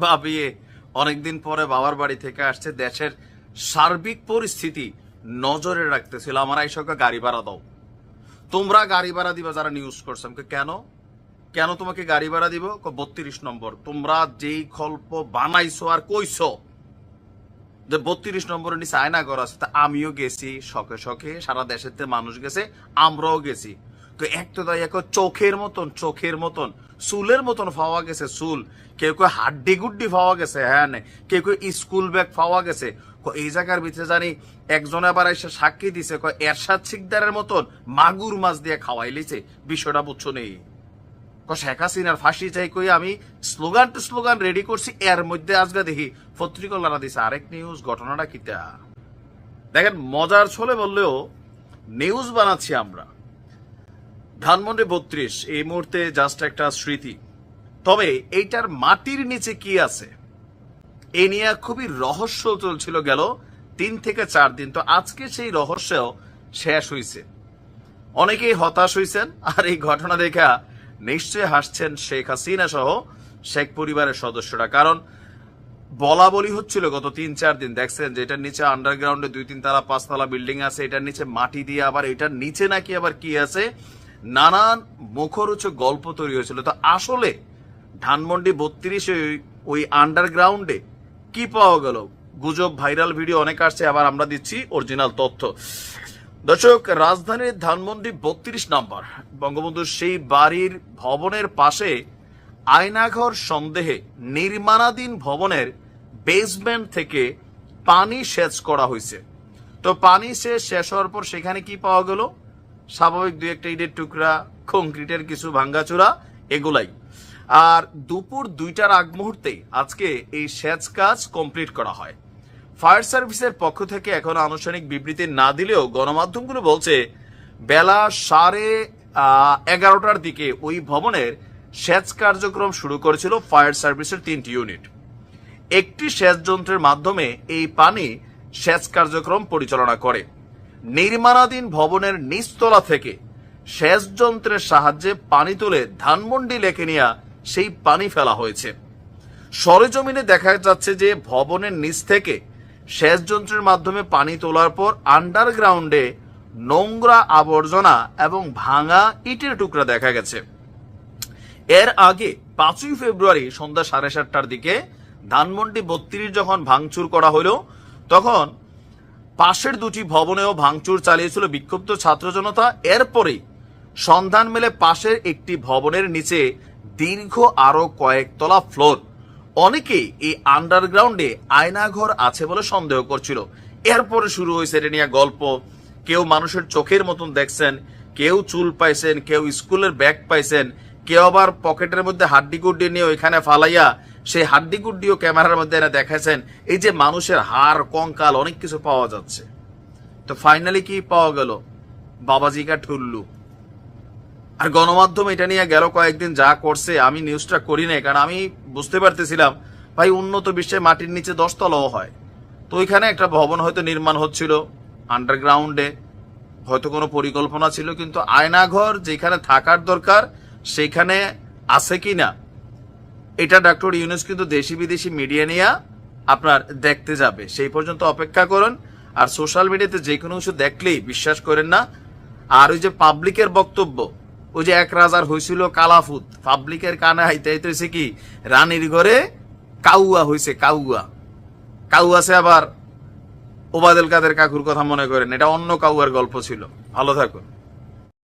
ভাবিয়ে অনেকদিন পরে বাবার বাড়ি থেকে আসছে, দেশের সার্বিক পরিস্থিতি নজরে রাখতেছিল। আমার আইসকে গাড়ি ভাড়া দাও, তোমরা গাড়ি ভাড়া দিবা যারা নিউজ করছো। আমাকে কেন কেন তোমাকে গাড়ি ভাড়া দিব? 32 নম্বর। তোমরা যেই গল্প বানাইছো আর কইছো যে 32 নম্বরের নিচে আয়না ঘর আছে, তা আমিও গেছি, শখে শখে সারা দেশের মানুষ গেছে, আমরাও গেছি। এক তো তাই এক চোখের মতন চুলের মতন পাওয়া গেছে চুল, কেউ কেউ হাড্ডি গুড্ডি পাওয়া গেছে, হ্যাঁ কেউ কেউ স্কুল ব্যাগ পাওয়া গেছে। এই জায়গার ভিতরে জানি একজনে আবার এসে সাক্ষী দিছে, এরশাদ শিকদারের মতন মাগুর মাছ দিয়ে খাওয়াই লিছে। বিষয়টা বুঝছো নেই? শেখ হাসিনার ফাঁসি চাই কই আমি স্লোগান টু স্লোগান রেডি করছি, এর মধ্যে আজকে দেখি পত্রিকা দিছে আরেক নিউজ। ঘটনাটা কিটা দেখেন, মজার ছলে বললেও নিউজ বানাচ্ছি আমরা। ধানমন্ডি 32 এই মুহূর্তে জাস্ট একটা স্মৃতি, তবে এইটার মাটির নিচে কি আছে এ নিয়ে খুবই রহস্য চলছিল গেল 3 থেকে 4 দিন। তো আজকে সেই রহস্য শেষ হয়েছে। অনেকেই হতাশ হয়েছেন, আর এই ঘটনা দেখা নিশ্চয়ই হাসছেন শেখ হাসিনা সহ শেখ পরিবারের সদস্যরা। কারণ বলা বলি হচ্ছিল গত 3-4 দিন, দেখছেন যে এটার নিচে আন্ডারগ্রাউন্ডে 2-3 তালা 5 তালা বিল্ডিং আছে, এটার নিচে মাটি দিয়ে, আবার এটার নিচে নাকি আবার কি আছে, নানান মুখরোচক গল্প তৈরি হয়েছিল। তো আসলে ধানমন্ডি 32 ওই আন্ডারগ্রাউন্ডে কি পাওয়া গেল? গুজব, ভাইরাল ভিডিও অনেক আসছে, আবার আমরা দিচ্ছি অরিজিনাল তথ্য। দর্শক, রাজধানীর ধানমন্ডি 32 নম্বর বঙ্গবন্ধুর সেই বাড়ির ভবনের পাশে আয়নাঘর সন্দেহে নির্মাণাধীন ভবনের বেসমেন্ট থেকে পানি সেচ করা হয়েছে। তো পানি শেষ হওয়ার পর সেখানে কি পাওয়া গেল? স্বাভাবিক 2-1 ইটের টুকরা, কংক্রিটের কিছু ভাঙ্গাচুরা, এগুলাই। আর দুপুর 2টার আগ মুহূর্তে আজকে এই সেচ কাজ কমপ্লিট করা হয়। ফায়ার সার্ভিসের পক্ষ থেকে এখনো আনুষ্ঠানিক বিবৃতি না দিলেও গণমাধ্যমগুলো বলছে বেলা 11:30টার দিকে ওই ভবনের সেচ কার্যক্রম শুরু করেছিল ফায়ার সার্ভিসের 3টি ইউনিট। একটি সেচ যন্ত্রের মাধ্যমে এই পানি সেচ কার্যক্রম পরিচালনা করে। নির্মাণাধীন ভবনের নিচতলা থেকে সেচ যন্ত্রের সাহায্যে পানি তুলে ধানমন্ডি লেকে নিয়ে সেই পানি ফেলা হয়েছে। সরেজমিনে দেখা যাচ্ছে যে ভবনের নিচ থেকে সেচ যন্ত্রের মাধ্যমে পানি তোলার পর আন্ডারগ্রাউন্ডে নোংরা আবর্জনা এবং ভাঙা ইটের টুকরা দেখা গেছে। এর আগে 5ই ফেব্রুয়ারি সন্ধ্যা 7:30টার দিকে ধানমন্ডি 32 যখন ভাঙচুর করা হলো, তখন পাশের 2টি ভবনেও ভাঙচুর চালিয়েছিল বিক্ষুব্ধ ছাত্র জনতা। এরপরেই সন্ধান মেলে পাশের একটি ভবনের নিচে দীর্ঘ আরো কয়েকতলা ফ্লোর। অনেকেই এই আন্ডারগ্রাউন্ডে আয়নাঘর আছে বলে সন্দেহ করছিল। এরপরে শুরু হয়েছে এটা নিয়ে গল্প। কেউ মানুষের চোখের মতন দেখছেন, কেউ চুল পাইছেন, কেউ স্কুলের ব্যাগ পাইছেন, কেউ আবার পকেটের মধ্যে হাড্ডি গুড্ডি নিয়ে ওইখানে ফালাইয়া সেই হাড্ডি গুড্ডিও ক্যামেরার মধ্যে এনে দেখাচ্ছেন। এই যে মানুষের হাড়, কঙ্কাল, অনেক কিছু পাওয়া যাচ্ছে। তো ফাইনালি কি পাওয়া গেল? বাবাজিকা ঠুল্লু। আর গণমাধ্যম এটা নিয়ে গেল কয়েকদিন যা করছে, আমি নিউজটা করি নাই, কারণ আমি বুঝতে পারতেছিলাম ভাই উন্নত বিশ্বে মাটির নিচে 10 তলাও হয়। তো ওইখানে একটা ভবন হয়তো নির্মাণ হচ্ছিল আন্ডারগ্রাউন্ডে, হয়তো কোনো পরিকল্পনা ছিল, কিন্তু আয়নাঘর যেখানে থাকার দরকার সেখানে আছে কিনা এটা ডক্টর ইউনূস কিন্তু দেশি বিদেশি মিডিয়া নিয়ে আপনার দেখতে যাবে। সেই পর্যন্ত অপেক্ষা করুন। আর সোশ্যাল মিডিয়াতে যে কোনো কিছু দেখলেই বিশ্বাস করেন না। আর ওই যে পাবলিকের বক্তব্য, ওই যে এক রাজার হয়েছিল কালাফুত, পাবলিকের কানে হাইতে হাইতে হয়েছে কি রানীর ঘরে কাউয়া হয়েছে। কাউয়াছে আবার ওবায়দুল কাদের কাকুর কথা মনে করেন, এটা অন্য কাউয়ার গল্প ছিল। ভালো থাকুন।